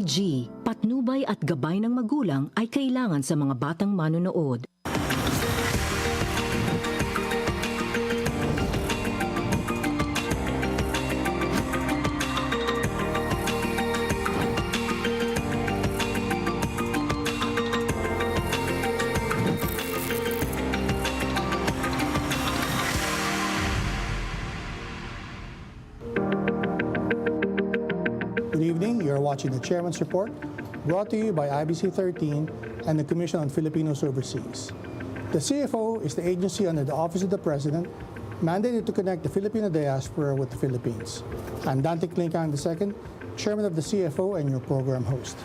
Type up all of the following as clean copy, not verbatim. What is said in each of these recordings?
Patnubay at gabay ng magulang ay kailangan sa mga batang manonood. Good evening. You're watching the Chairman's Report, brought to you by IBC 13 and the Commission on Filipinos Overseas. The CFO is the agency under the Office of the President, mandated to connect the Filipino diaspora with the Philippines. I'm Dante Klink II, Chairman of the CFO and your program host.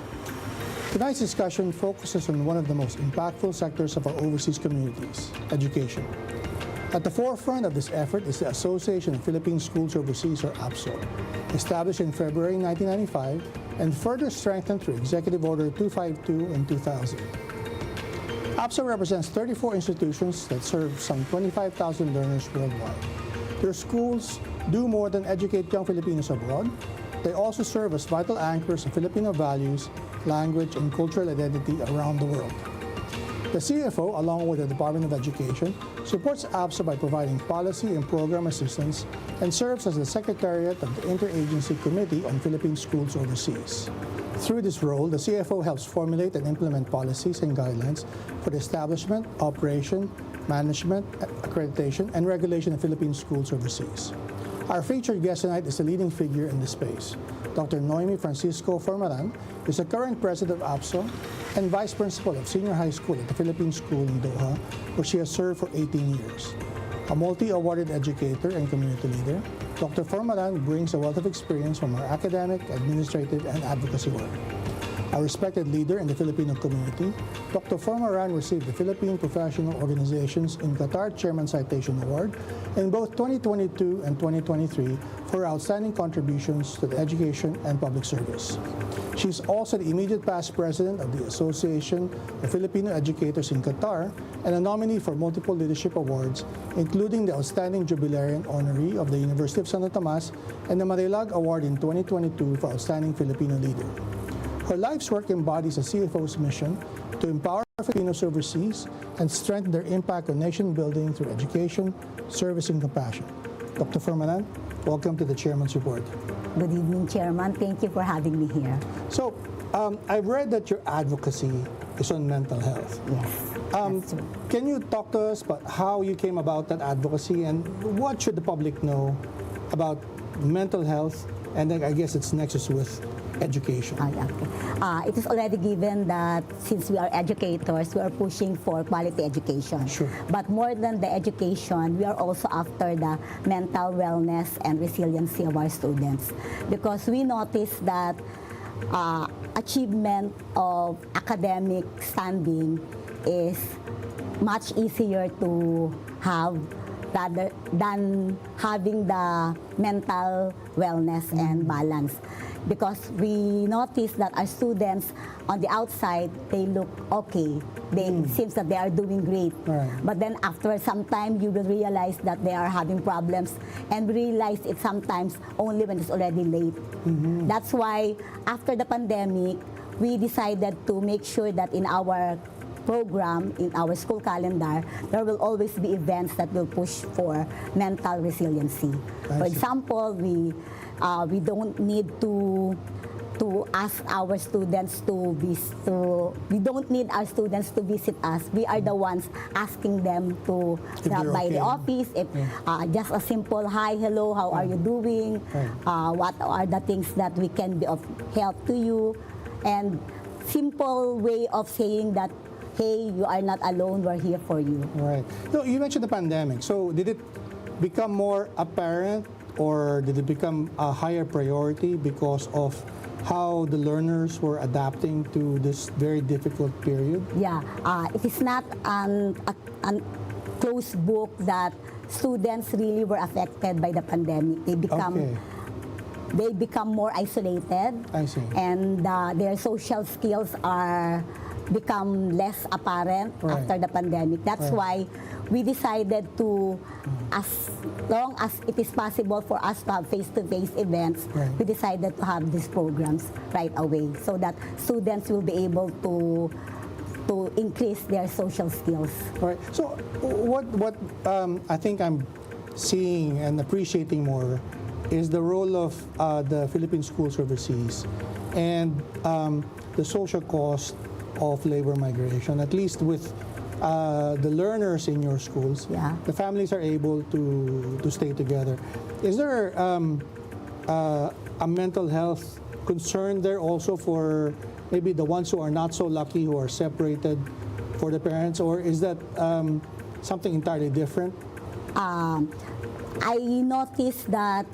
Tonight's discussion focuses on one of the most impactful sectors of our overseas communities, education. At the forefront of this effort is the Association of Philippine Schools Overseas, or APSO, established in February 1995 and further strengthened through Executive Order 252 in 2000. APSO represents 34 institutions that serve some 25,000 learners worldwide. Their schools do more than educate young Filipinos abroad. They also serve as vital anchors of Filipino values, language, and cultural identity around the world. The CFO, along with the Department of Education, supports APSO by providing policy and program assistance and serves as the Secretariat of the Interagency Committee on Philippine Schools Overseas. Through this role, the CFO helps formulate and implement policies and guidelines for the establishment, operation, management, accreditation, and regulation of Philippine schools overseas. Our featured guest tonight is a leading figure in this space. Dr. Noemi Francisco Formaran is the current president of APSO and vice principal of senior high school at the Philippine School in Doha, where she has served for 18 years. A multi-awarded educator and community leader, Dr. Formaran brings a wealth of experience from her academic, administrative, and advocacy work. A respected leader in the Filipino community, Dr. Formaran received the Philippine Professional Organizations in Qatar Chairman Citation Award in both 2022 and 2023 for outstanding contributions to the education and public service. She's also the immediate past president of the Association of Filipino Educators in Qatar and a nominee for multiple leadership awards, including the Outstanding Jubilarian Honoree of the University of Santo Tomas and the Marilag Award in 2022 for Outstanding Filipino Leader. Her life's work embodies the CFO's mission to empower Filipinos overseas and strengthen their impact on nation building through education, service, and compassion. Dr. Formaran, welcome to the Chairman's Report. Good evening, Chairman. Thank you for having me here. So, I've read that your advocacy is on mental health. Yes, that's true. Can you talk to us about how you came about that advocacy and what should the public know about mental health and then I guess its nexus with education? Okay. It is already given that since we are educators, we are pushing for quality education. Sure. But more than the education, we are also after the mental wellness and resiliency of our students. Because we notice that achievement of academic standing is much easier to have rather than having the mental wellness and balance. Because we notice that our students on the outside, they look okay. It seems that they are doing great. Right. But then after some time, you will realize that they are having problems and realize it sometimes only when it's already late. That's why after the pandemic, we decided to make sure that in our program, in our school calendar, there will always be events that will push for mental resiliency. For example, we don't need to ask our students we don't need our students to visit us. We are the ones asking them to drop by the office. If just a simple hi, hello, how are you doing? What are the things that we can be of help to you? And simple way of saying that, hey, you are not alone, we're here for you. Right. So you mentioned the pandemic. So did it become more apparent or did it become a higher priority because of how the learners were adapting to this very difficult period? Yeah, it is not a closed book that students really were affected by the pandemic. They become more isolated. I see. And their social skills are become less apparent Right. after the pandemic. That's why we decided to, as long as it is possible for us to have face-to-face events, Right. we decided to have these programs right away so that students will be able to increase their social skills. All right. So what I think I'm seeing and appreciating more is the role of the Philippine schools overseas and the social cost of labor migration, at least with the learners in your schools. Yeah. The families are able to stay together. Is there a mental health concern there also for maybe the ones who are not so lucky, who are separated, for the parents, or is that something entirely different? I noticed that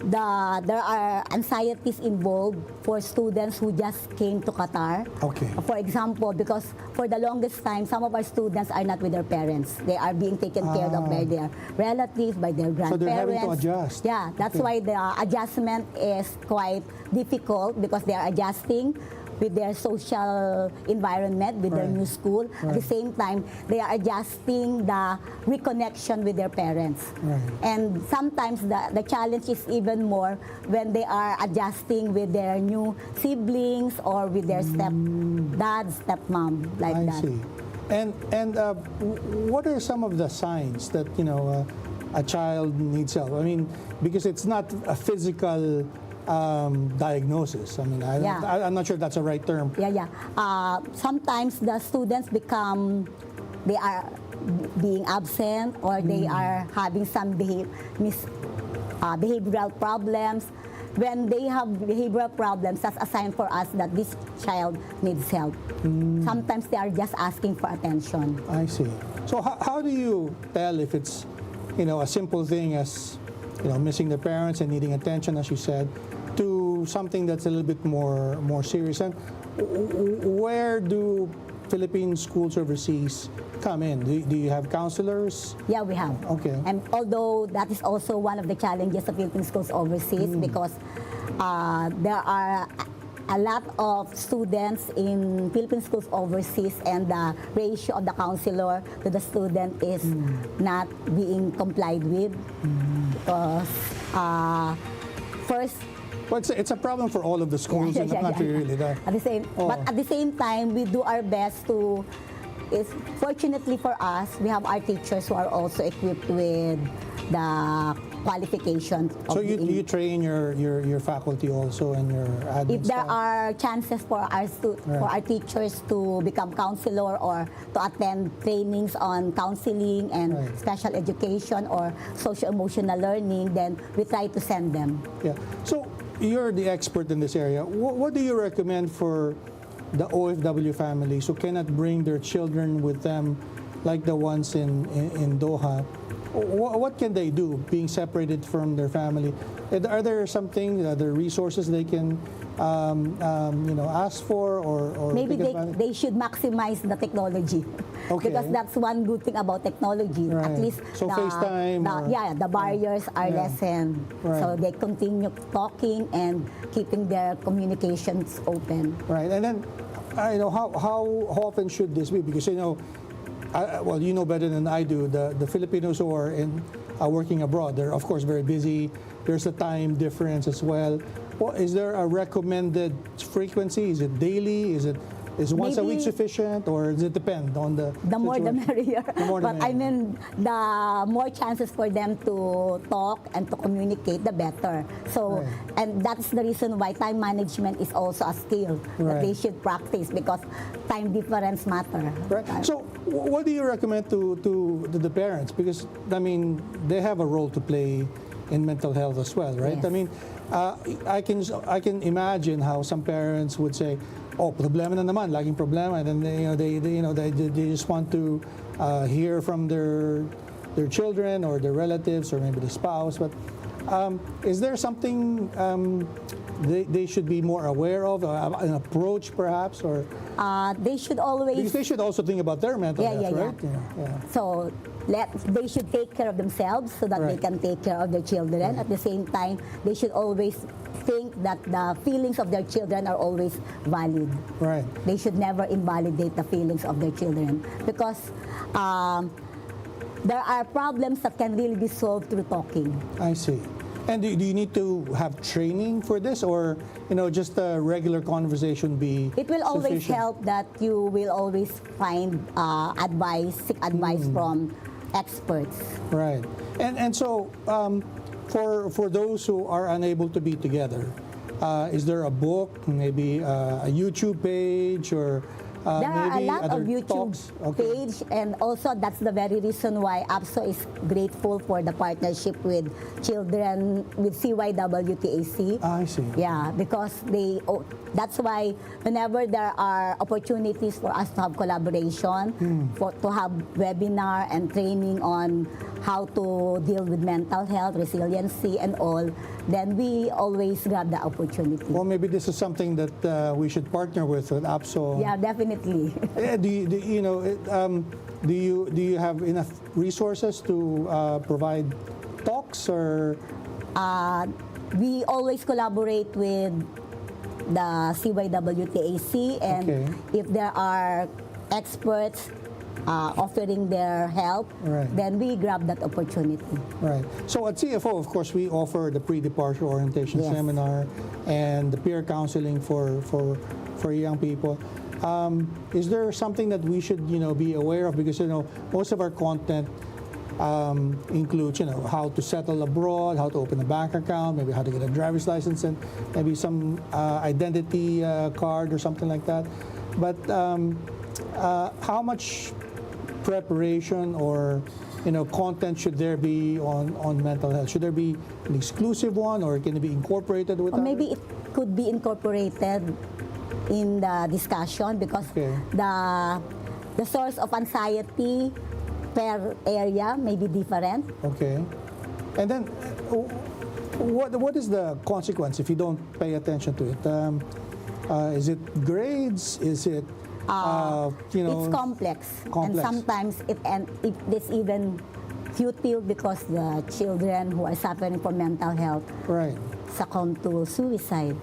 there are anxieties involved for students who just came to Qatar. Okay. For example, because for the longest time, some of our students are not with their parents. They are being taken care of by their relatives, by their grandparents. So they're having to adjust. Yeah, that's why the adjustment is quite difficult because they are adjusting with their social environment, with their Right. new school. At the Right. same time, they are adjusting the reconnection with their parents. Right. And sometimes the challenge is even more when they are adjusting with their new siblings or with their stepdad, stepmom, like I that. see. And what are some of the signs that a child needs help? I mean, because it's not a physical diagnosis. I mean, Yeah. I'm not sure that's the right term. Yeah. Sometimes the students they are being absent or they are having some behavioral problems. When they have behavioral problems, that's a sign for us that this child needs help. Sometimes they are just asking for attention. I see. So how do you tell if it's a simple thing as missing their parents and needing attention, as you said, to something that's a little bit more serious? And where do Philippine schools overseas come in? Do you have counselors? Yeah, we have. Okay. And although that is also one of the challenges of Philippine schools overseas because there are a lot of students in Philippine schools overseas and the ratio of the counselor to the student is not being complied with because first Well, it's a problem for all of the schools in the country, really. But at the same time, we do our best to. Fortunately for us, we have our teachers who are also equipped with the qualifications. So you train your faculty also and your admin If there staff? are chances for our teachers to become counselor or to attend trainings on counseling and Right. special education or social-emotional learning, then we try to send them. Yeah. So you're the expert in this area. What do you recommend for the OFW families who cannot bring their children with them, like the ones in Doha? What can they do, being separated from their family? Are there other resources they can ask for or Maybe take advantage? they should maximize the technology. Okay. Because that's one good thing about technology. Right. At least So FaceTime or- the barriers are lessened. Right. So they continue talking and keeping their communications open. Right, and then how often should this be? Because well, you know better than I do. The Filipinos who are working abroad, they're of course very busy. There's a time difference as well. Well, is there a recommended frequency? Is it daily? Is once a week Maybe- sufficient, or does it depend on the The more the situation? merrier. The more the But I merrier. mean, the more chances for them to talk and to communicate, the better. So, Right. and that's the reason why time management is also a skill that they Right. should practice because time difference matter. Right. So, what do you recommend to the parents? Because I mean, they have a role to play in mental health as well, right? Yes. I mean, I can imagine how some parents would say, "Oh, problema na naman, laging problema," and then they just want to hear from their children or their relatives or maybe the spouse. But is there something they should be more aware of, an approach perhaps, or They should always because they should also think about their mental health, right? So they should take care of themselves so that they Right. can take care of their children. At the same time, they should always think that the feelings of their children are always valid. Right. They should never invalidate the feelings of their children because there are problems that can really be solved through talking. I see. And do you need to have training for this, or just a regular conversation be It will always sufficient? help that you will always find seek advice from experts. Right. And so for those who are unable to be together, is there a book, maybe a YouTube page, or There are a maybe lot other of YouTube talks? Okay. page, and also that's the very reason why APSO is grateful for the partnership with children with CYWTAC. I see. Yeah, because that's why whenever there are opportunities for us to have collaboration, to have webinar and training on how to deal with mental health, resiliency, and all, then we always grab the opportunity. Well, maybe this is something that we should partner with APSO. Yeah, definitely. Do you have enough resources to provide talks, or We always collaborate with the CYWTAC, and Okay. if there are experts offering their help, Right. then we grab that opportunity. right? So at CFO, of course, we offer the pre-departure orientation Yes. seminar and the peer counseling for young people. Is there something that we should be aware of, because most of our content includes how to settle abroad, how to open a bank account, maybe how to get a driver's license, and maybe some identity card or something like that. But how much preparation or content should there be on mental health? Should there be an exclusive one, or can it be incorporated with Or others? maybe it could be incorporated in the discussion, because Okay. the source of anxiety per area may be different. Okay. And then, what is the consequence if you don't pay attention to it? Is it grades? Is it, It's complex. And complex. sometimes it is even futile because the children who are suffering from mental health right? succumb to suicide.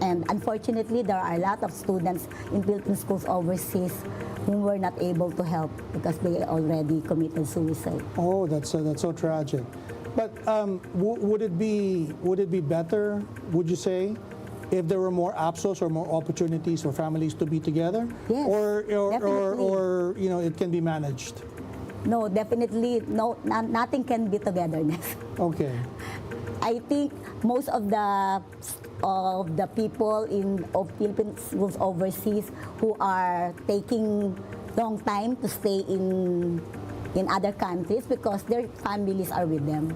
And unfortunately, there are a lot of students in Philippine schools overseas whom were not able to help because they already committed suicide. Oh, that's so tragic. But would it be better, would you say, if there were more APSOs or more opportunities for families to be together? Yes, or definitely. it can be managed? No, definitely, nothing can be togetherness. Okay. I think most of the people of Philippine schools overseas who are taking long time to stay in other countries because their families are with them.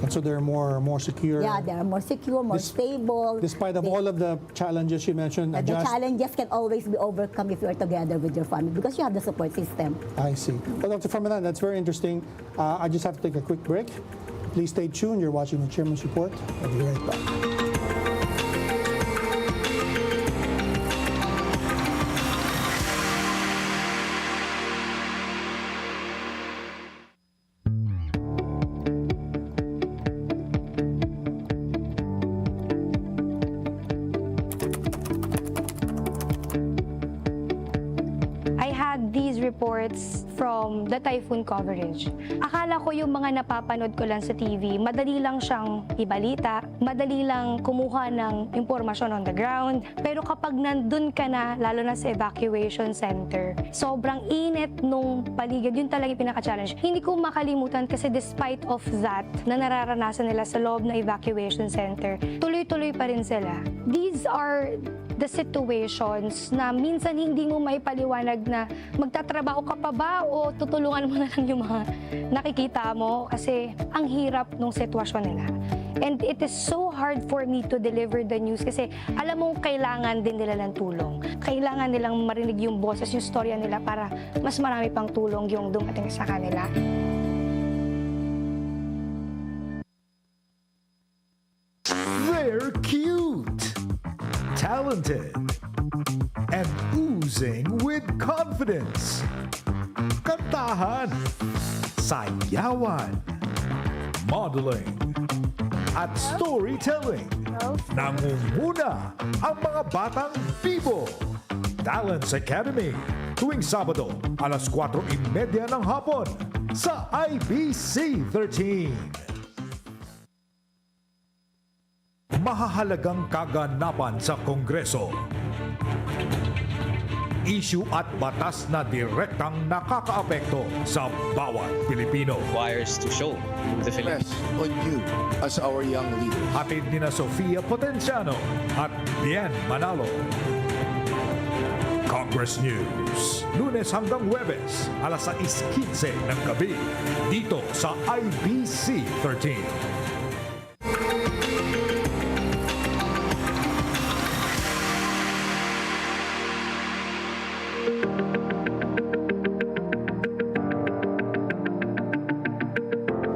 And so they're more secure. Yeah, they are more secure, more stable. Despite of all of the challenges you mentioned, The challenges can always be overcome if you are together with your family because you have the support system. I see. Well, Dr. Farmadan, that's very interesting. I just have to take a quick break. Please stay tuned. You're watching the Chairman's Report. I'll be right back. I had these reports from the typhoon coverage. Akala ko yung mga napapanood ko lang sa TV, madali lang siyang ibalita, madali lang kumuha ng impormasyon on the ground. Pero kapag nandun ka na, lalo na sa evacuation center, sobrang init nung paligid. Yun talaga yung pinaka-challenge. Hindi ko makalimutan kasi despite of that, na nararanasan nila sa loob ng evacuation center, tuloy-tuloy pa rin sila. These are the situations na minsan hindi mo maipaliwanag na magtatrabaho ka pa ba o tutulungan mo na lang yung mga nakikita mo kasi ang hirap nung sitwasyon nila. And it is so hard for me to deliver the news kasi alam mo kailangan din nila ng tulong. Kailangan nilang marinig yung boses, yung storya nila para mas marami pang tulong yung dumating sa kanila. They're cute, talented, and oozing with confidence. kantahan, sayawan, modeling, at storytelling. Nangunguna ang mga batang bibo. Talents Academy, tuwing Sabado, alas 4:30 ng hapon sa IBC 13. Mahahalagang kaganapan sa Kongreso. Issue at batas na direktang nakakaapekto sa bawat Pilipino. Requires to show the Philippines. On you as our young leader. Hatid ni na Sofia Potenciano at Bien Manalo. Congress News, Lunes hanggang Huwebes, alas 6:15 ng gabi, dito sa IBC 13.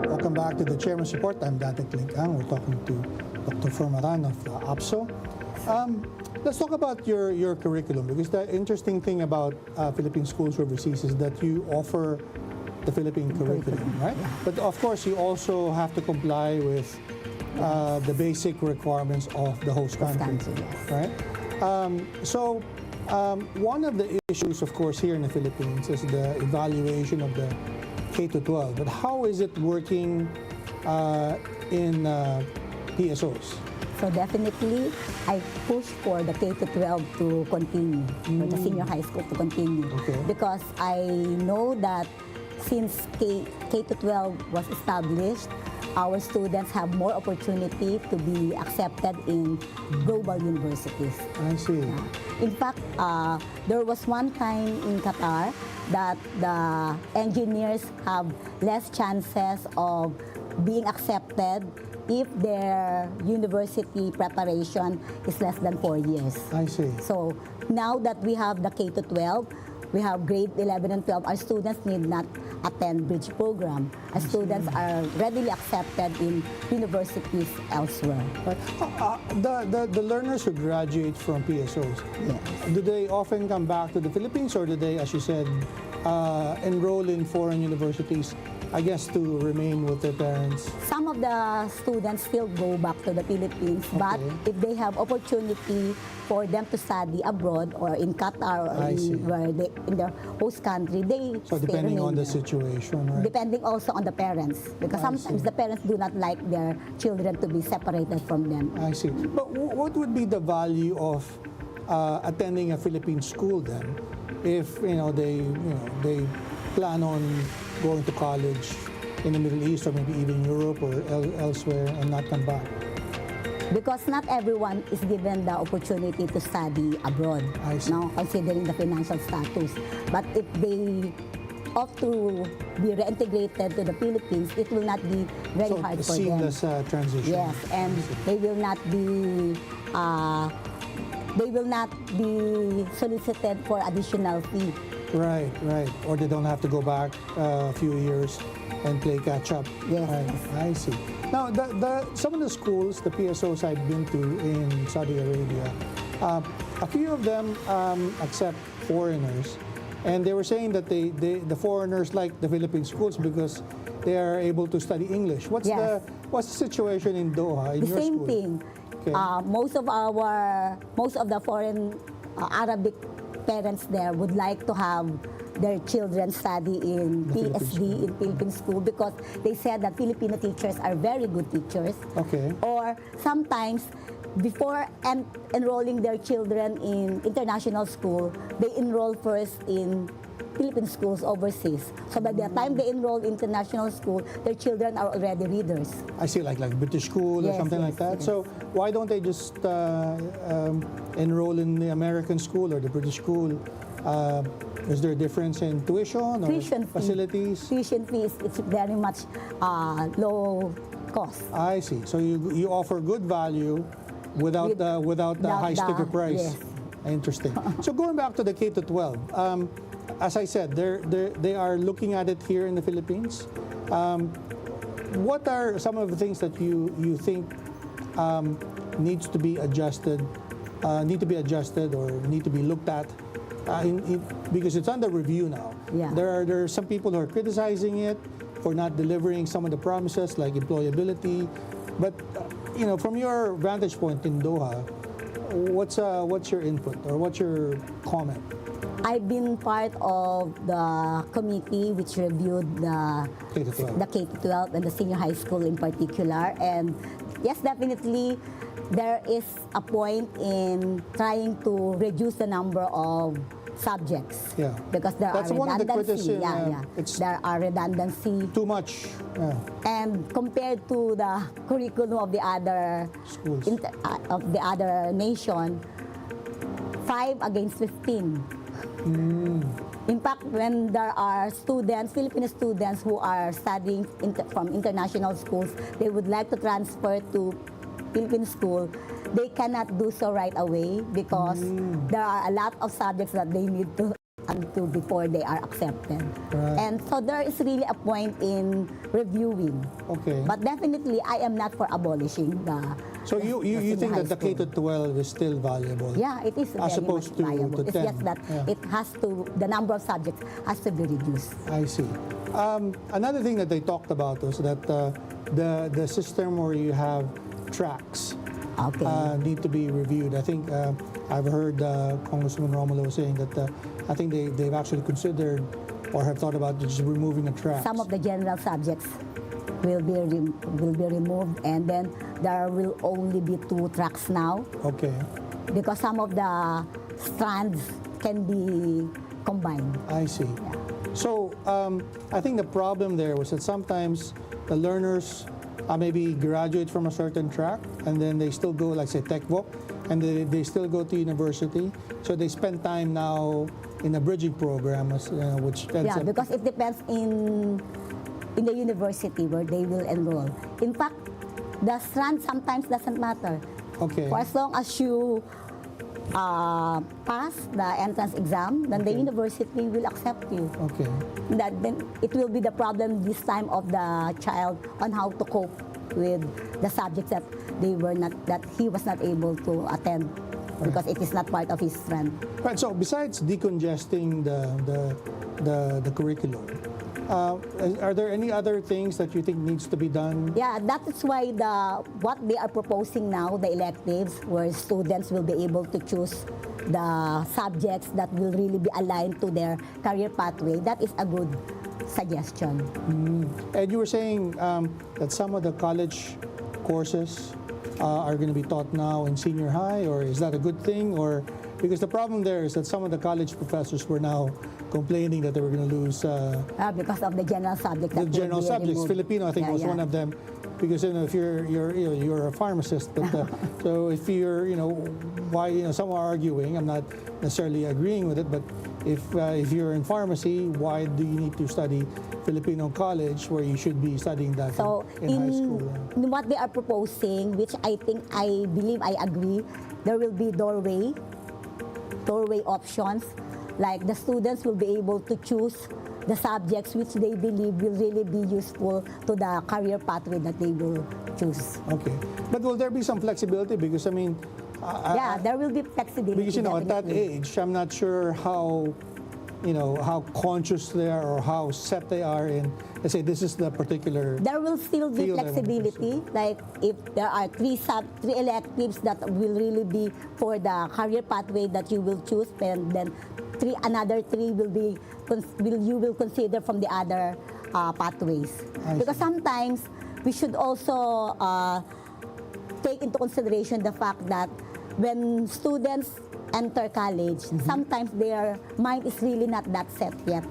Welcome back to the Chairman's Report. I'm Dante, Klink. We're talking to Dr. Formaran of APSO. Let's talk about your curriculum, because the interesting thing about Philippine schools overseas is that you offer the Philippine curriculum, right? But of course, you also have to comply with the basic requirements of the host country, right? One of the issues, of course, here in the Philippines is the evaluation of the K-12. But how is it working in PSOs? So definitely, I push for the K-12 to continue, for the senior high school to continue. Okay. Because I know that since K-12 was established, our students have more opportunity to be accepted in global universities. I see. In fact, there was one time in Qatar that the engineers have less chances of being accepted if their university preparation is less than 4 years. I see. So now that we have the K-12, we have grade 11 and 12, our students need not attend bridge program. Our students are readily accepted in universities elsewhere. But the learners who graduate from PSOs, Yes. do they often come back to the Philippines, or do they, as you said, enroll in foreign universities, I guess, to remain with their parents? Some of the students still go back to the Philippines, but Okay. if they have opportunity for them to study abroad or in Qatar or I see. in their host country, they So stay, depending on remain the there. situation, right? Depending also on the parents, because I sometimes see. the parents do not like their children to be separated from them. I see. But what would be the value of attending a Philippine school then, if they plan on going to college in the Middle East or maybe even Europe or elsewhere and not come back? Because not everyone is given the opportunity to study abroad, I see. now considering the financial status. But if they opt to be reintegrated to the Philippines, it will not be very So hard for them. seamless transition. Yes, and they will not be solicited for additional fee. Right. Or they don't have to go back a few years and play catch up. Yes, Right. yes. I see. Now, some of the schools, the PSOs I've been to in Saudi Arabia, a few of them accept foreigners, and they were saying that the foreigners like the Philippine schools because they are able to study English. What's Yes. the situation in Doha in The your same school? thing. Okay. Most of the foreign Arabic parents there would like to have their children study in The Philippine PSD, school. in Philippine school, because they said that Filipino teachers are very good teachers. Okay. Or sometimes, before enrolling their children in international school, they enroll first in Philippine schools overseas. So by the time they enroll in international school, their children are already readers. I see, like British school or Yes, something like that. yes. So why don't they just enroll in the American school or the British school? Is there a difference in tuition or Tuition fee. facilities? Tuition fees, it's very much low cost. I see. So you offer good value without the without high sticker price. yes. Interesting. So going back to the K-12, as I said, they are looking at it here in the Philippines. What are some of the things that you think needs to be adjusted or need to be looked at because it's under review now. Yeah. There are some people who are criticizing it for not delivering some of the promises like employability. But from your vantage point in Doha, what's your input or what's your comment? I've been part of the committee which reviewed the K-12. the K-12 and the senior high school in particular. And yes, definitely there is a point in trying to reduce the number of subjects. Yeah. Because there That's are one of the redundancy. criticism, it's There are redundancy. Too much. Yeah. And compared to the curriculum of the other Schools. of the other nation, 5 against 15. In fact, when there are students, Filipino students who are studying from international schools, they would like to transfer to Philippine school, they cannot do so right away because there are a lot of subjects that they need to do before they are accepted. Right. And so there is really a point in reviewing. Okay. But definitely, I am not for abolishing the So you senior think high that the school. K-12 is still valuable? Yeah, it is As very opposed much to viable. It's 10. just that Yeah. it has to, the number of subjects has to be reduced. I see. Another thing that they talked about was that the system where you have tracks Okay. need to be reviewed. I think I've heard Congressman Romulo saying that I think they've actually considered or have thought about just removing the tracks. Some of the general subjects will be removed, and then there will only be 2 tracks now Okay, because some of the strands can be combined. I see. So I think the problem there was that sometimes the learners maybe graduate from a certain track and then they still go, like say TechVoc, and they still go to university. So they spend time now in a bridging program, which ends Yeah, up- because it depends in the university where they will enroll. In fact, the strand sometimes doesn't matter. Okay. For as long as you pass the entrance exam, then the Okay. university will accept you. Okay. Then it will be the problem this time of the child on how to cope with the subjects that he was not able to attend because it is not part of his strand. Right. So besides decongesting the curriculum, are there any other things that you think needs to be done? Yeah, that is why what they are proposing now, the electives, where students will be able to choose the subjects that will really be aligned to their career pathway. That is a good suggestion. And you were saying that some of the college courses are going to be taught now in senior high, or is that a good thing? Or because the problem there is that some of the college professors were now complaining that they were going to lose Because of the general subject. the general subjects. Filipino, I think, was one of them. Because if you're a pharmacist, but so if you're why some are arguing. I'm not necessarily agreeing with it, but if you're in pharmacy, why do you need to study Filipino college where you should be studying that So in high school? in what they are proposing, which I believe I agree, there will be doorway options. Like the students will be able to choose the subjects which they believe will really be useful to the career pathway that they will choose. Okay, but will there be some flexibility? Because I mean, Yeah, there will be flexibility. because at that definitely. age, I'm not sure how conscious they are or how set they are in. Let's say this is the particular. There will still be field I want to flexibility. Like if there are three electives that will really be for the career pathway that you will choose, and then another three you will consider from the other pathways. I Because see. sometimes we should also take into consideration the fact that when students enter college, sometimes their mind is really not that set yet.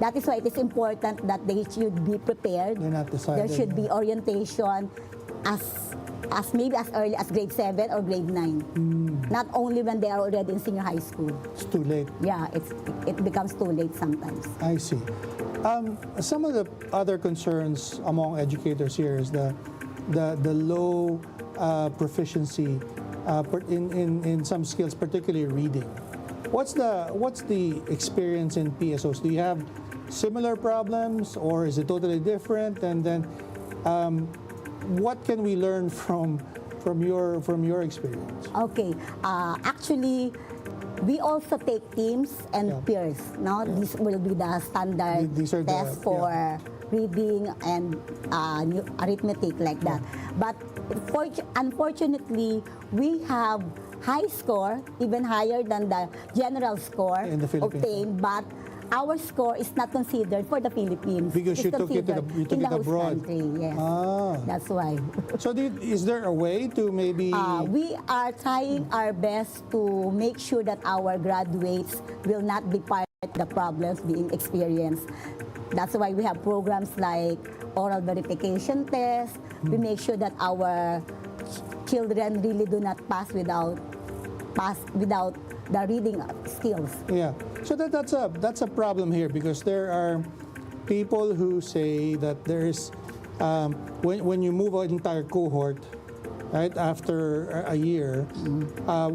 That is why it is important that they should be prepared. They're not decided. There should be orientation as maybe as early as grade 7 or grade 9. Not only when they are already in senior high school. It's too late. Yeah, it becomes too late sometimes. I see. Some of the other concerns among educators here is the low proficiency in some skills, particularly reading. What's the experience in PSOs? Do you have similar problems, or is it totally different? And then, what can we learn from your experience? Okay, actually, we also take teams and Yeah. peers. No, this will be the standard These are the- test for reading and arithmetic like that. But unfortunately, we have high score, even higher than the general score In the Philippines. obtained, but our score is not considered for the Philippines. Because It's you took it to the- considered you took in it the host abroad. country, yes. Ah. That's why. So is there a way to maybe... We are trying our best to make sure that our graduates will not be part of the problems being experienced. That's why we have programs like oral verification tests. We make sure that our children really do not pass without the reading skills. Yeah. So that's a problem here, because there are people who say that there is when you move an entire cohort, right, after a year,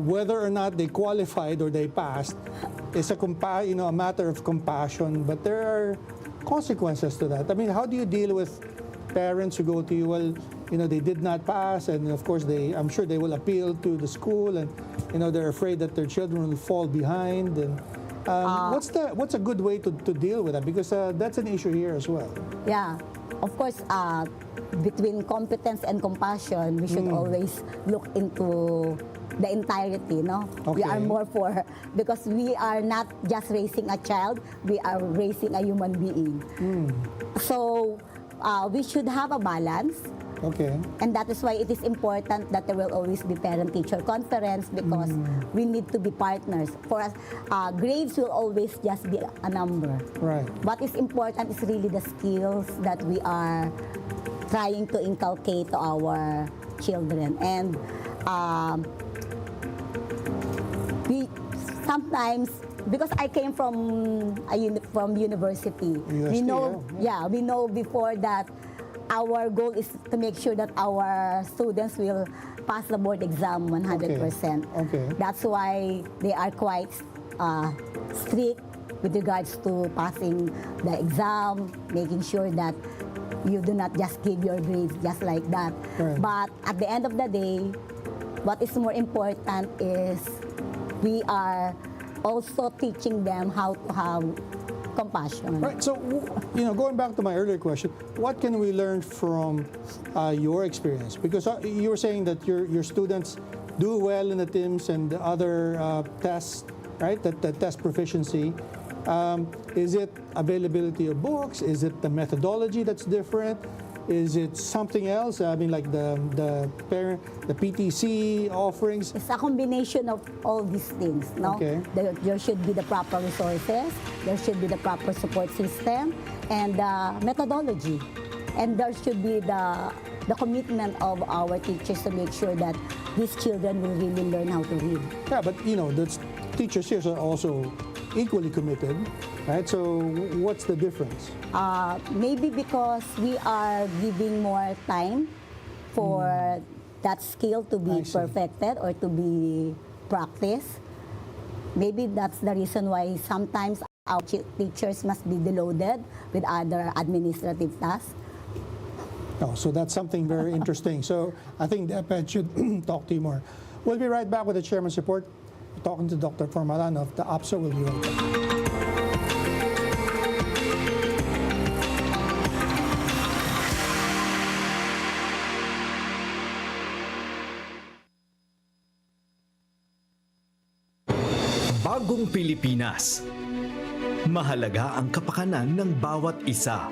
whether or not they qualified or they passed is a matter of compassion, but there are consequences to that. I mean, how do you deal with parents who go to you, well, they did not pass, and of course I'm sure they will appeal to the school, and they're afraid that their children will fall behind, and what's a good way to deal with that, because that's an issue here as well. Yeah, of course, between competence and compassion, we should always look into the entirety, no? We Okay. are more because we are not just raising a child, we are raising a human being. So, we should have a balance. Okay. And that is why it is important that there will always be parent-teacher conference, because we need to be partners. For us, grades will always just be a number. Right. What is important is really the skills that we are trying to inculcate to our children. And we sometimes, because I came from university, we know, we know before that our goal is to make sure that our students will pass the board exam 100%. Okay. That's why they are quite strict with regards to passing the exam, making sure that you do not just give your grades just like that. Right. But at the end of the day, what is more important is we are also teaching them how to have compassion. Right. So, going back to my earlier question, what can we learn from your experience? Because you were saying that your students do well in the TIMSS and the other tests, right? The test proficiency. Is it availability of books? Is it the methodology that's different? Is it something else? I mean, like the PTC offerings? It's a combination of all these things, no? Okay. There should be the proper resources, there should be the proper support system, and methodology. And there should be the commitment of our teachers to make sure that these children will really learn how to read. Yeah, but the teachers here are also equally committed, right? So what's the difference? Maybe because we are giving more time for that skill to I be see. perfected or to be practiced. Maybe that's the reason why sometimes our teachers must be deloaded with other administrative tasks. Oh, so that's something very interesting. So I think DepEd should talk to you more. We'll be right back with the Chairman's report. Talking to Dr. Formalan of the APSO. Will be right back. Bagong Pilipinas. Mahalaga ang kapakanan ng bawat isa.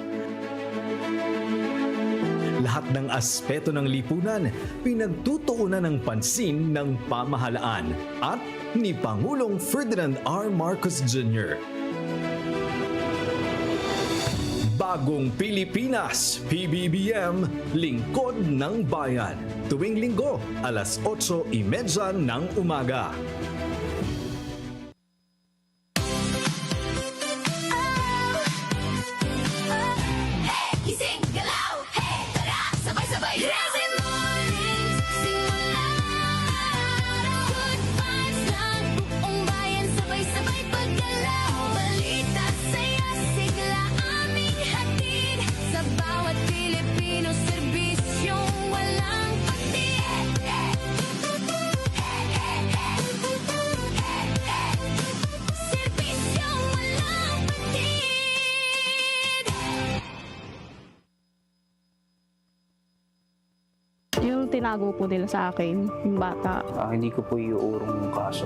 Lahat ng aspeto ng lipunan pinagtutuunan ng pansin ng pamahalaan at ni Pangulong Ferdinand R. Marcos Jr. Bagong Pilipinas, PBBM, Lingkod ng Bayan. Tuwing Linggo, alas 8:30 ng umaga. tinago po nila sa akin, yung bata. Hindi ko po iuurong yung kaso.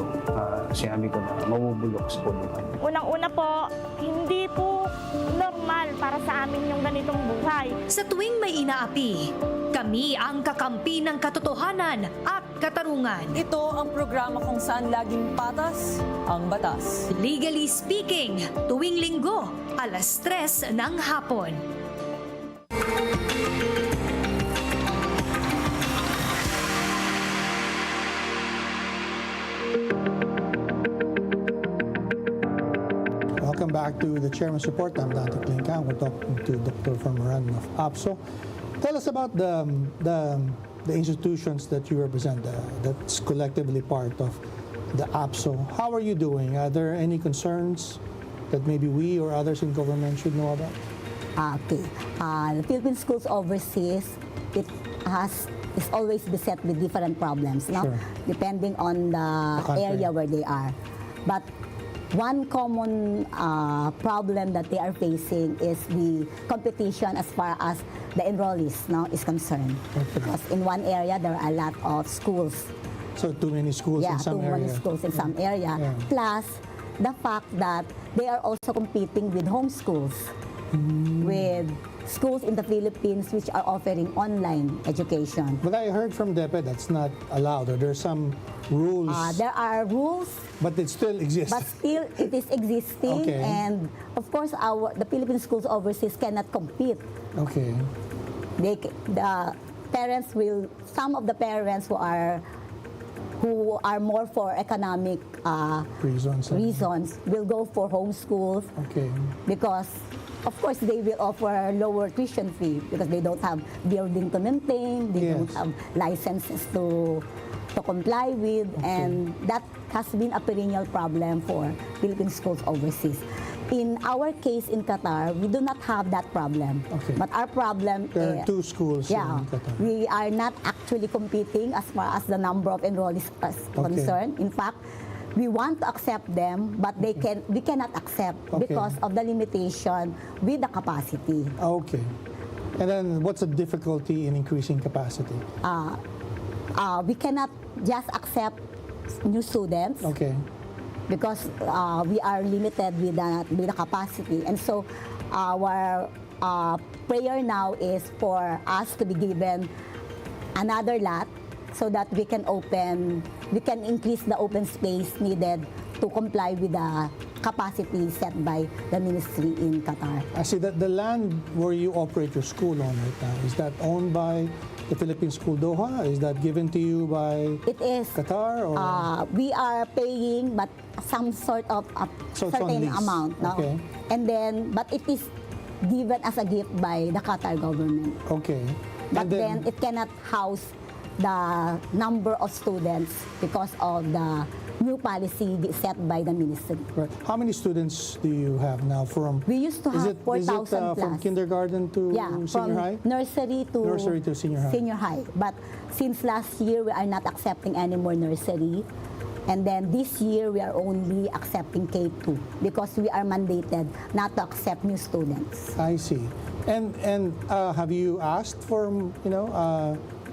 Sinabi ko na mamubulok sa kulungan. Unang-una po, hindi po normal para sa amin yung ganitong buhay. Sa tuwing may inaapi, kami ang kakampi ng katotohanan at katarungan. Ito ang programa kung saan laging patas ang batas. Legally Speaking, tuwing linggo, alas 3 ng hapon. Welcome back to the Chairman's Report. I'm Dante, Klink. We're talking to Dr. Farmaran of APSO. Tell us about the institutions that you represent, that's collectively part of the APSO. How are you doing? Are there any concerns that maybe we or others in government should know about? Okay. The Philippine Schools Overseas, is always beset with different problems, no? Sure. Depending on the area where they are. But one common problem that they are facing is the competition as far as the enrollees is concerned. Okay. Because in one area, there are a lot of schools. So too many schools in some too area. many schools in some area. Yeah. Plus, the fact that they are also competing with home schools, with schools in the Philippines which are offering online education. But I heard from DepEd that's not allowed, or there's some rules. There are rules, but it still exists. but still it is existing. Okay. And of course, the Philippine Schools Overseas cannot compete. Okay. Some of the parents who are more for economic reasons will go for homeschools. Okay. Because of course they will offer lower tuition fee because they don't have building to maintain, they don't have licenses to comply with, and that has been a perennial problem for Philippine Schools Overseas. In our case in Qatar, we do not have that problem. Okay. But our problem There are two schools in yeah, Qatar. we are not actually competing as far as the number of enrollees is concerned. In fact, we want to accept them, but we cannot accept because of the limitation with the capacity. Okay. And then what's the difficulty in increasing capacity? We cannot just accept new students. Okay. Because we are limited with the capacity. And so our prayer now is for us to be given another lot so that we can increase the open space needed to comply with the capacity set by the ministry in Qatar. I see that the land where you operate your school on right now, is that owned by the Philippine School Doha? Is that given to you by It is Qatar? Or? We are paying, but some sort of a So it's on certain lease. amount. No? Okay. And then, but it is given as a gift by the Qatar government. Okay. But And then it cannot house the number of students because of the new policy set by the ministry. Right. How many students do you have now from? We used to have 4,000 plus. From kindergarten to senior high? Nursery to senior high. But since last year, we are not accepting any more nursery. And then this year, we are only accepting K2 because we are mandated not to accept new students. I see. And have you asked for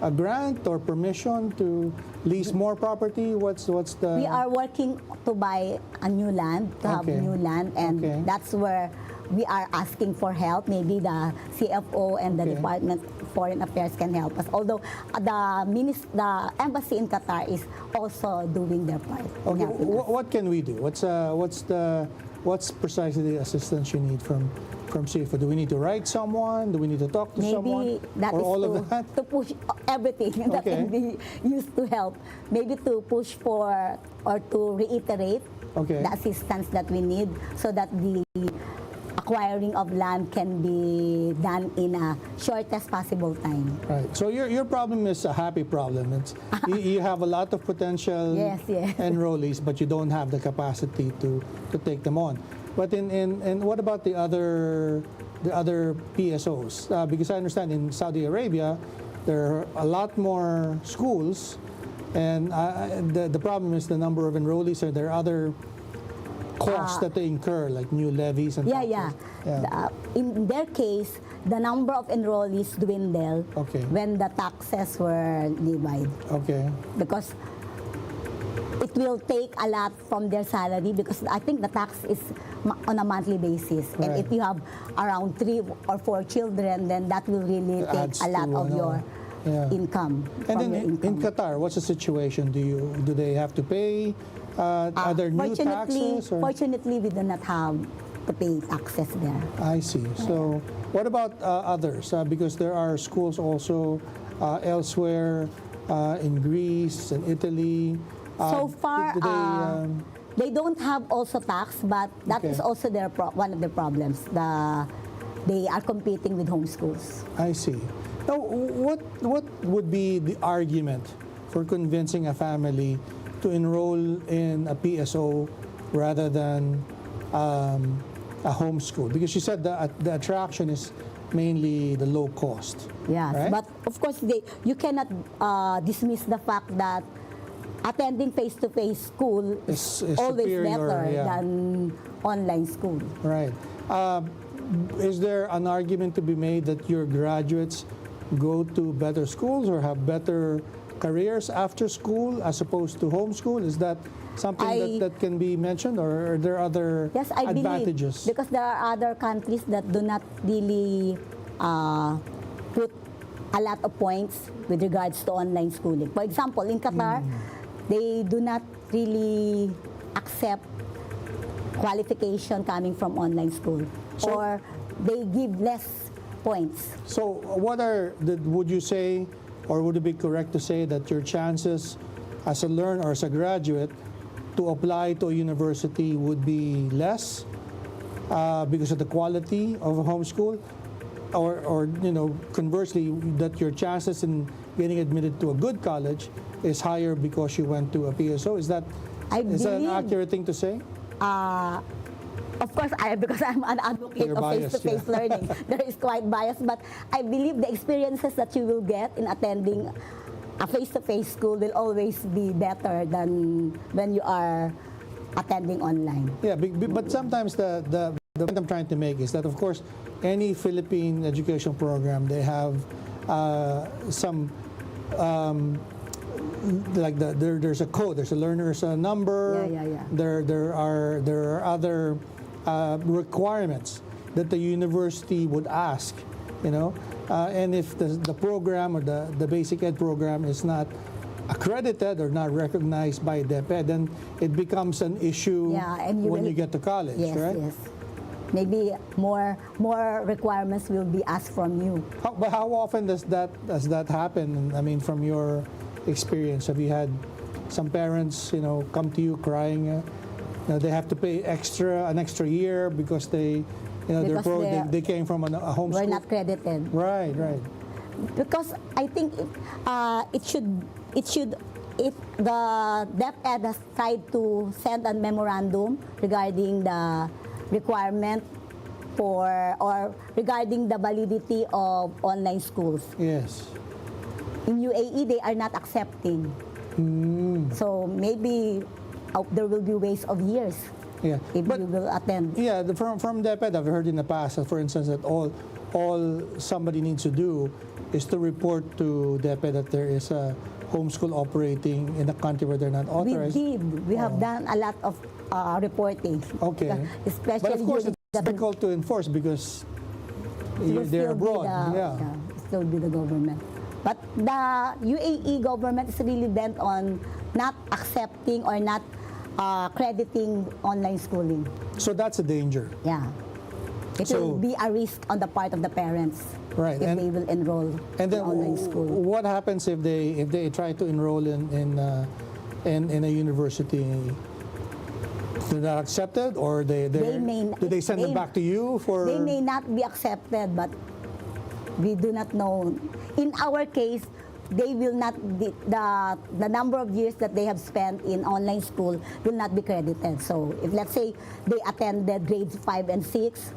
a grant or permission to lease more property? What's the? We are working to buy a new land, to have new land, and that's where we are asking for help. Maybe the CFO and the Department of Foreign Affairs can help us. Although the embassy in Qatar is also doing their part. Okay, what can we do? What's precisely the assistance you need from CFO? Do we need to write someone? Do we need to talk to someone? Maybe that is to push everything that can be used to help. Maybe to push for or to reiterate the assistance that we need so that the acquiring of land can be done in a shortest possible time. Right. So your problem is a happy problem. It's you have a lot of potential enrollees, but you don't have the capacity to take them on. But in what about the other PSOs? Because I understand in Saudi Arabia there are a lot more schools, and the problem is the number of enrollees. Are there other costs that they incur, like new levies and taxes. In their case, the number of enrollees dwindle when the taxes were levied. Because it will take a lot from their salary, because I think the tax is on a monthly basis. And if you have around 3 or 4 children, then that will really take a lot of your income. And then in Qatar, what's the situation? Do they have to pay other new taxes? Or? Fortunately, we do not have to pay taxes there. I see. So what about others? Because there are schools also elsewhere in Greece and Italy. So far, they don't have also tax, but that is also one of their problems. They are competing with homeschools. I see. Now, what would be the argument for convincing a family to enroll in a PSO rather than a homeschool? Because you said the attraction is mainly the low cost. Yes, right? But of course, you cannot dismiss the fact that attending face-to-face school is always better than online school. Right. Is there an argument to be made that your graduates go to better schools or have better careers after school as opposed to homeschool? Is that something that can be mentioned, or are there other advantages? Believe, because there are other countries that do not really put a lot of points with regards to online schooling. For example, in Qatar, they do not really accept qualification coming from online school, or they give less points. So would you say, or would it be correct to say that your chances as a learner or as a graduate to apply to a university would be less because of the quality of a homeschool? Or conversely, that your chances in getting admitted to a good college is higher because you went to a PSO? Is that an accurate thing to say? Of course, because I'm an advocate of face-to-face learning, there is quite bias. But I believe the experiences that you will get in attending a face-to-face school will always be better than when you are attending online. Yeah, but sometimes the point I'm trying to make is that, of course, any Philippine education program, they have some there's a code, there's a learner's number. There are other requirements that the university would ask, and if the program or the basic ed program is not accredited or not recognized by DepEd, then it becomes an issue when you get to college, right? Yes. Maybe more requirements will be asked from you. But how often does that happen? I mean, from your experience, have you had some parents, come to you crying? They have to pay an extra year because they came from a homeschool. We're not credited. Right. Because I think if the DepEd has tried to send a memorandum regarding the requirement or regarding the validity of online schools. Yes. In UAE, they are not accepting. So maybe there will be waste of years if you will attend. Yeah, from DepEd, I've heard in the past, for instance, that all somebody needs to do is to report to DepEd that there is a homeschool operating in a country where they're not authorized. We have done a lot of reporting. Okay. Especially but of course, it's difficult to enforce because they're abroad. Still be the government. But the UAE government is really bent on not accepting or not crediting online schooling. So that's a danger. Yeah. It will be a risk on the part of the parents if they will enroll in online school. What happens if they try to enroll in a university? They're not accepted, or do they send them back to you for? They may not be accepted, but we do not know. In our case, they will not be, the number of years that they have spent in online school will not be credited. So if, let's say, they attended grades 5 and 6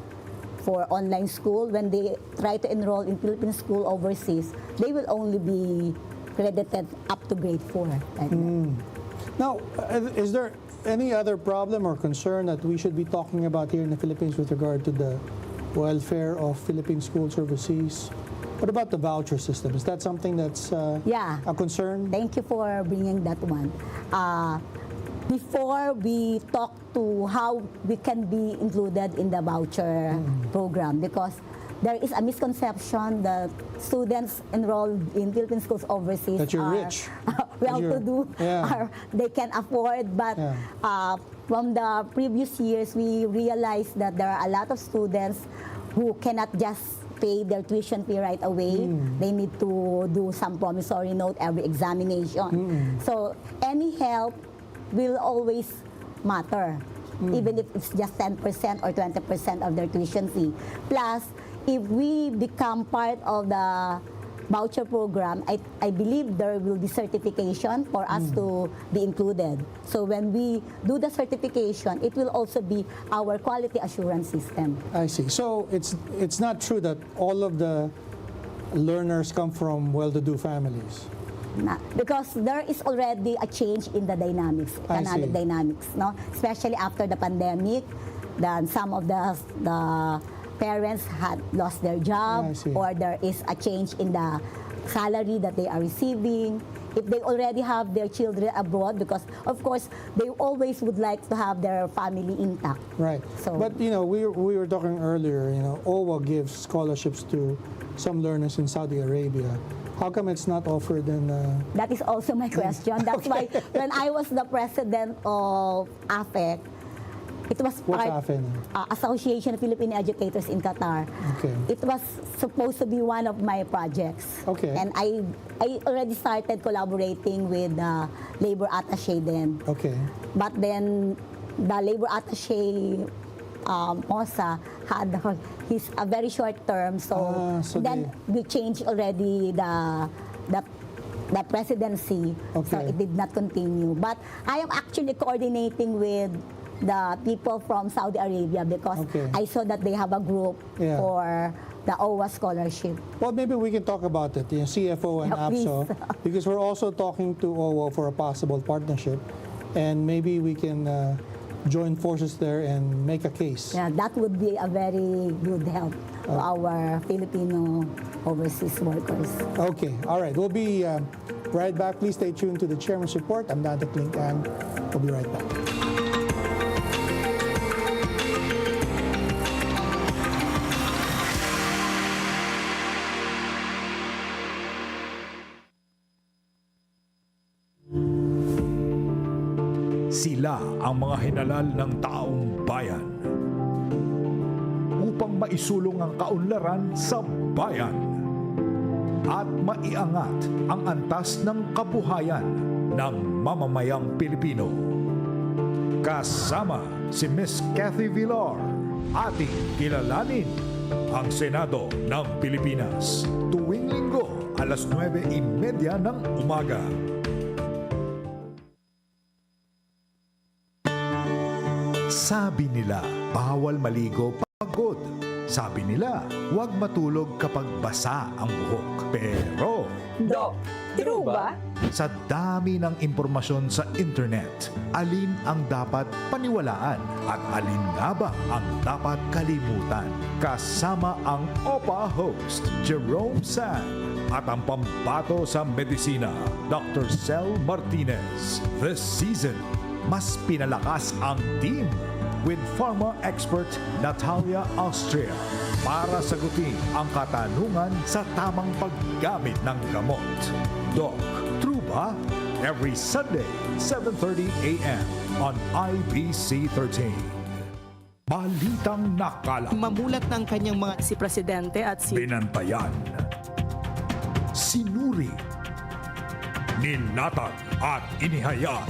for online school, when they try to enroll in Philippine school overseas, they will only be credited up to grade 4. Now, is there any other problem or concern that we should be talking about here in the Philippines with regard to the welfare of Philippine schools overseas? What about the voucher system? Is that something that's Yeah. a concern? Thank you for bringing that one. Before we talk to how we can be included in the voucher program, because there is a misconception that students enrolled in Philippine schools overseas That you're are rich. well-to-do, Yeah. or they can afford. But from the previous years, we realized that there are a lot of students who cannot just pay their tuition fee right away. They need to do some promissory note every examination. So any help will always matter, even if it's just 10% or 20% of their tuition fee. Plus, if we become part of the voucher program, I believe there will be certification for us to be included. So when we do the certification, it will also be our quality assurance system. I see. So it's not true that all of the learners come from well-to-do families. Because there is already a change in the dynamics, economic dynamics, no? Especially after the pandemic, then some of the parents had lost their job, or there is a change in the salary that they are receiving. If they already have their children abroad, because of course they always would like to have their family intact. Right. So, but we were talking earlier. OWA gives scholarships to some learners in Saudi Arabia. How come it's not offered in? That is also my question. That's why when I was the president of AFEC, it was Association of Philippine Educators in Qatar. Okay. It was supposed to be one of my projects. Okay. And I already started collaborating with the labor attaché then. Okay. But then the labor attaché Mosa had a very short term, so then we changed already the presidency, so it did not continue. But I am actually coordinating with the people from Saudi Arabia because I saw that they have a group for the OWA scholarship. Well, maybe we can talk about it, CFO and APSO, because we're also talking to OWA for a possible partnership, and maybe we can join forces there and make a case. Yeah, that would be a very good help to our Filipino overseas workers. Okay, all right. We'll be right back. Please stay tuned to the Chairman's Report. I'm Dante, Klink, and we'll be right back. Sila ang mga hinalal ng taong bayan upang maisulong ang kaunlaran sa bayan at maiangat ang antas ng kabuhayan ng mamamayang Pilipino. Kasama si Miss Cathy Villar, ating kilalanin ang Senado ng Pilipinas tuwing Linggo alas 9:30 ng umaga. Sabi nila, bawal maligo pagod. Sabi nila, huwag matulog kapag basa ang buhok. Pero, Doc, true ba? sa dami ng impormasyon sa internet, alin ang dapat paniwalaan at alin nga ba ang dapat kalimutan? Kasama ang OPA host, Jerome San, at ang pambato sa medisina, Dr. Cel Martinez. This season, mas pinalakas ang team with pharma expert Natalia Austria para sagutin ang katanungan sa tamang paggamit ng gamot. Doc, true ba? Every Sunday, 7:30 a.m. on IBC 13. Balitang nakala. Mamulat ng kanyang mga si Presidente at si... Binantayan. Sinuri. Nilatag at inihayag.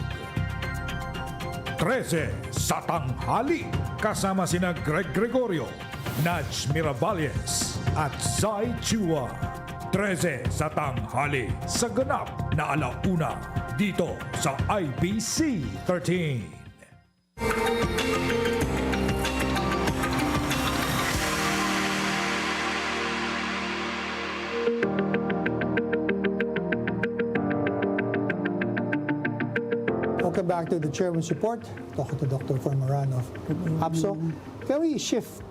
13 sa tanghali. Kasama sina Greg Gregorio, Naj Miravalles at Zai Chua. 13 sa tanghali sa ganap na alauna dito sa IBC 13. Welcome back to the Chairman's Report. Talking to Dr. Formaran of APSO. Can we shift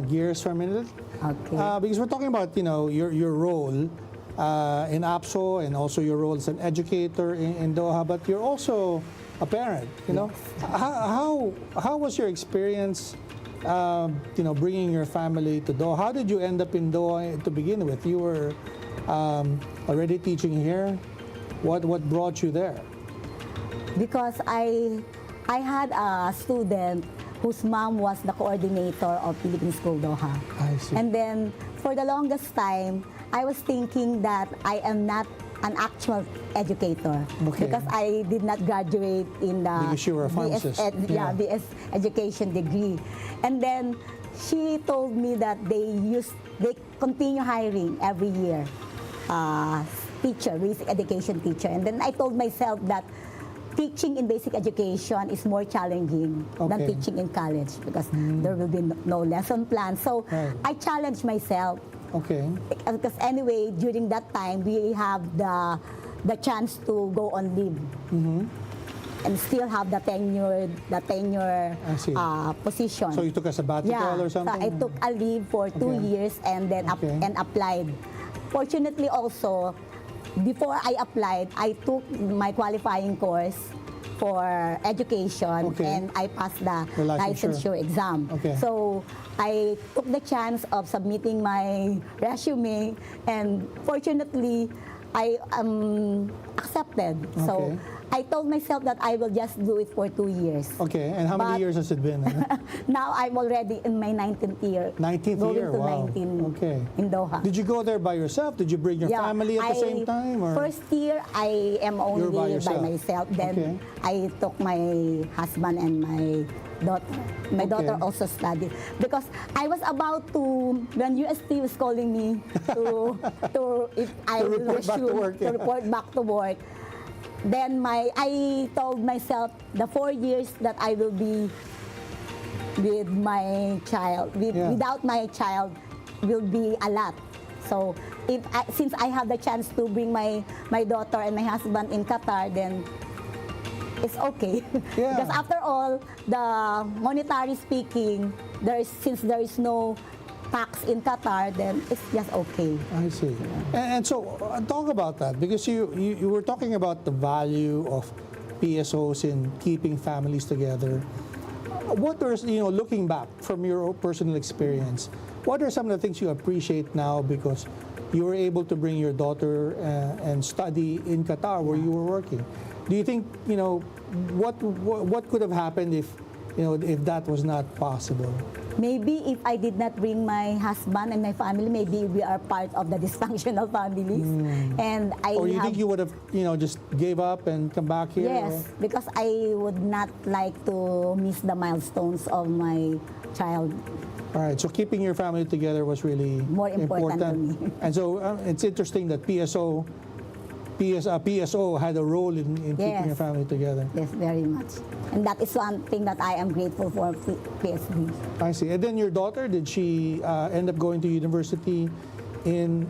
gears for a minute? Okay. Because we're talking about, your role in APSO and also your role as an educator in Doha, but you're also a parent, How was your experience, bringing your family to Doha? How did you end up in Doha to begin with? You were already teaching here. What brought you there? Because I had a student whose mom was the coordinator of Philippine School Doha. I see. And then for the longest time, I was thinking that I am not an actual educator because I did not graduate in the because you were a pharmacist. BS education degree. And then she told me that they continue hiring every year teacher, basic education teacher. And then I told myself that teaching in basic education is more challenging than teaching in college because there will be no lesson plan. So I challenged myself. Okay. Because anyway, during that time, we have the chance to go on leave and still have the tenure position. So you took a sabbatical or something? So I took a leave for 2 years and then and applied. Fortunately, also, before I applied, I took my qualifying course for education and I passed the licensure exam. So I took the chance of submitting my resume and fortunately I am accepted. So I told myself that I will just do it for 2 years. Okay, and how many years has it been? Now I'm already in my 19th year. 19th going year, to wow. 19 in Doha. Did you go there by yourself? Did you bring your family at the same time? Or? First year, I am only by myself. Then I took my husband and my daughter. My daughter also studied. Because I was about to, when UST was calling me to if I will resume, to report back to work, then I told myself the 4 years that I will be with my child, without my child will be a lot. So since I have the chance to bring my daughter and my husband in Qatar, then it's okay. Because after all, the monetary speaking, since there is no tax in Qatar, then it's just okay. I see. And so, talk about that, because you were talking about the value of PSOs in keeping families together. What are, looking back from your personal experience, what are some of the things you appreciate now because you were able to bring your daughter and study in Qatar where you were working? Do you think, what could have happened if that was not possible? Maybe if I did not bring my husband and my family, maybe we are part of the dysfunctional families. And or you think you would have, just gave up and come back here? Yes, because I would not like to miss the milestones of my child. All right, so keeping your family together was really more important to me. And so it's interesting that PSO had a role in keeping your family together. Yes, very much. And that is one thing that I am grateful for PSD. I see. And then your daughter, did she end up going to university in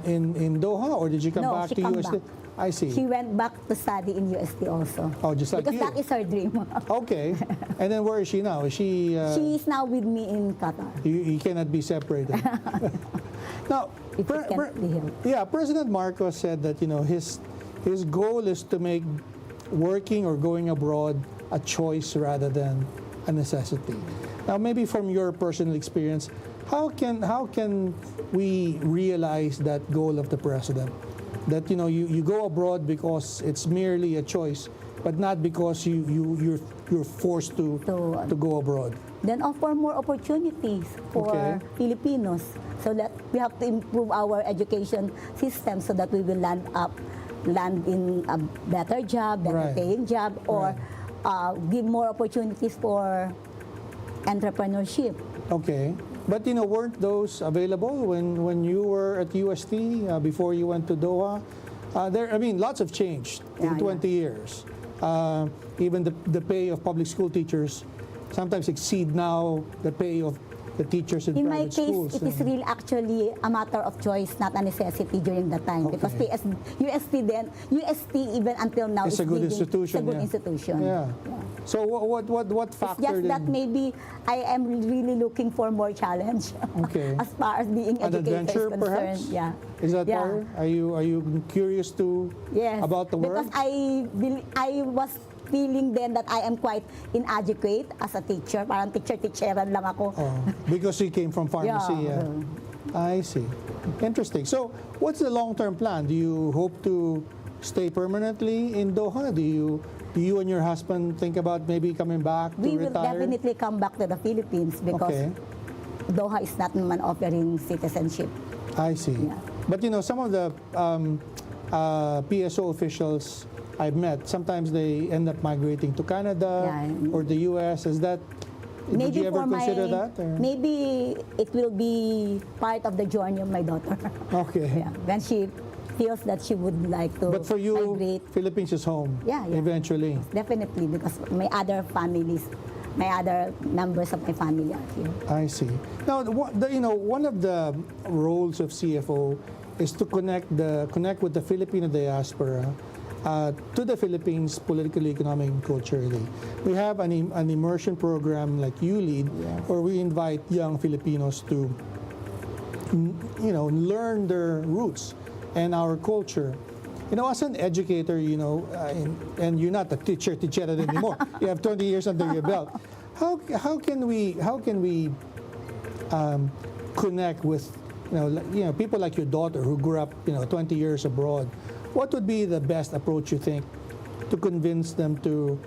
Doha, or did she come back to UST? Back. I see. She went back to study in UST also. Oh, just like because you. That is her dream. Okay. And then where is she now? Is she? She is now with me in Qatar. You cannot be separated. Now, President Marcos said that his goal is to make working or going abroad a choice rather than a necessity. Now, maybe from your personal experience, how can we realize that goal of the president? That you go abroad because it's merely a choice, but not because you're forced to go abroad. Then offer more opportunities for Filipinos, so that we have to improve our education system so that we will land in a better job, better paying job, or give more opportunities for entrepreneurship. Okay. But weren't those available when you were at UST before you went to Doha? Lots have changed in 20 years. Even the pay of public school teachers sometimes exceed now the pay of the teachers in In my private case, schools. it is really actually a matter of choice, not a necessity during that time. Because Okay. UST even until now It's a good institution. It's a good yeah. institution. Yeah. So what It's factor just that did- maybe I am really looking for more challenge. Okay. As far as being An educator adventure, is concerned. perhaps? Yeah. Is that Yeah. why? Are you curious to Yes. about the work? Because I was feeling then that I am quite inadequate as a teacher. Parang teacher-teacheran lang ako. Oh, because you came from pharmacy. Yeah. I see. Interesting. So, what's the long-term plan? Do you hope to stay permanently in Doha? Do you and your husband think about maybe coming back to We will retire? definitely come back to the Philippines because Okay. Doha is not naman offering citizenship. I see. Yeah. But you know, some of the PSO officials I've met, sometimes they end up migrating to Canada Yeah. or the US. Is that? Did you ever consider that? Or? Maybe it will be part of the journey of my daughter. Okay. Yeah, when she feels that she would like to But for you, migrate. Philippines is home. Yeah, yeah. Eventually. Definitely, because my other members of my family are here. I see. Now, one of the roles of CFO is to connect with the Filipino diaspora to the Philippines politically, economic, and culturally. We have an immersion program like you lead, where we invite young Filipinos to, learn their roots and our culture. You know, as an educator, and you're not a teacher anymore. You have 20 years under your belt. How can we connect with people like your daughter who grew up 20 years abroad? What would be the best approach, you think, to convince them to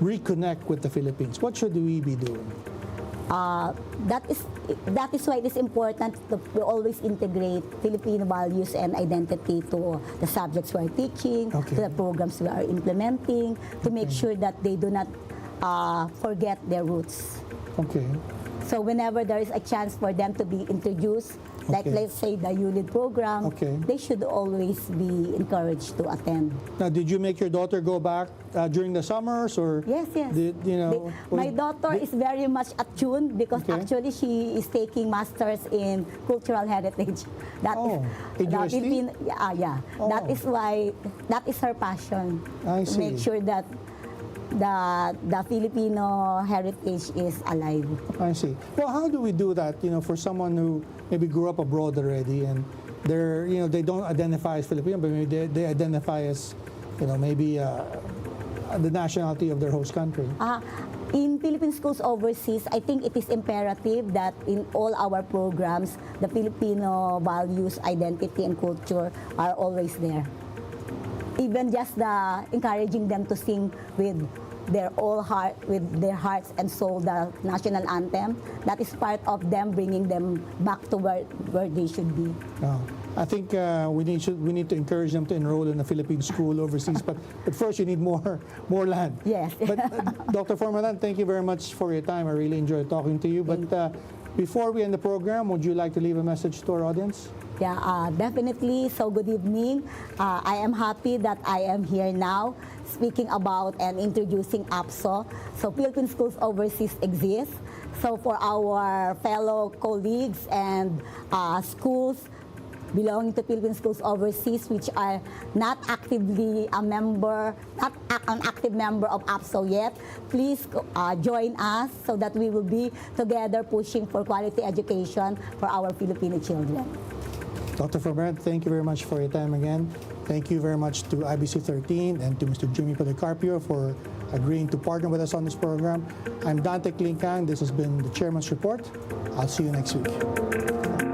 reconnect with the Philippines? What should we be doing? That is why it is important to always integrate Filipino values and identity to the subjects we are teaching, Okay. to the programs we are implementing, to make sure that they do not forget their roots. Okay. So whenever there is a chance for them to be introduced, like Okay. let's say the ULID program, Okay. they should always be encouraged to attend. Now, did you make your daughter go back during the summers, or Yes, yes. My daughter is very much attuned because Okay. actually she is taking masters in cultural heritage. That Oh, is in UST? yeah. Oh. That is her passion. I To see. make sure that the Filipino heritage is alive. I see. Well, how do we do that? For someone who maybe grew up abroad already, and they don't identify as Filipino, but maybe they identify as, maybe the nationality of their host country. In Philippine schools overseas, I think it is imperative that in all our programs, the Filipino values, identity, and culture are always there. Even just encouraging them to sing with their hearts and soul, the national anthem, that is part of them bringing them back to where they should be. I think we need to encourage them to enroll in a Philippine school overseas, but first you need more land. Yes. But Dr. Formalan, thank you very much for your time. I really enjoyed talking to you. But before we end the program, would you like to leave a message to our audience? Yeah, definitely. So good evening. I am happy that I am here now speaking about and introducing APSO. So Philippine Schools Overseas exists. So for our fellow colleagues and schools belonging to Philippine Schools Overseas, which are not actively a member, not an active member of APSO yet, please join us so that we will be together pushing for quality education for our Filipino children. Dr. Formalan, thank you very much for your time again. Thank you very much to IBC 13 and to Mr. Jimmy Policarpio for agreeing to partner with us on this program. I'm Dante Klink. This has been the Chairman's Report. I'll see you next week.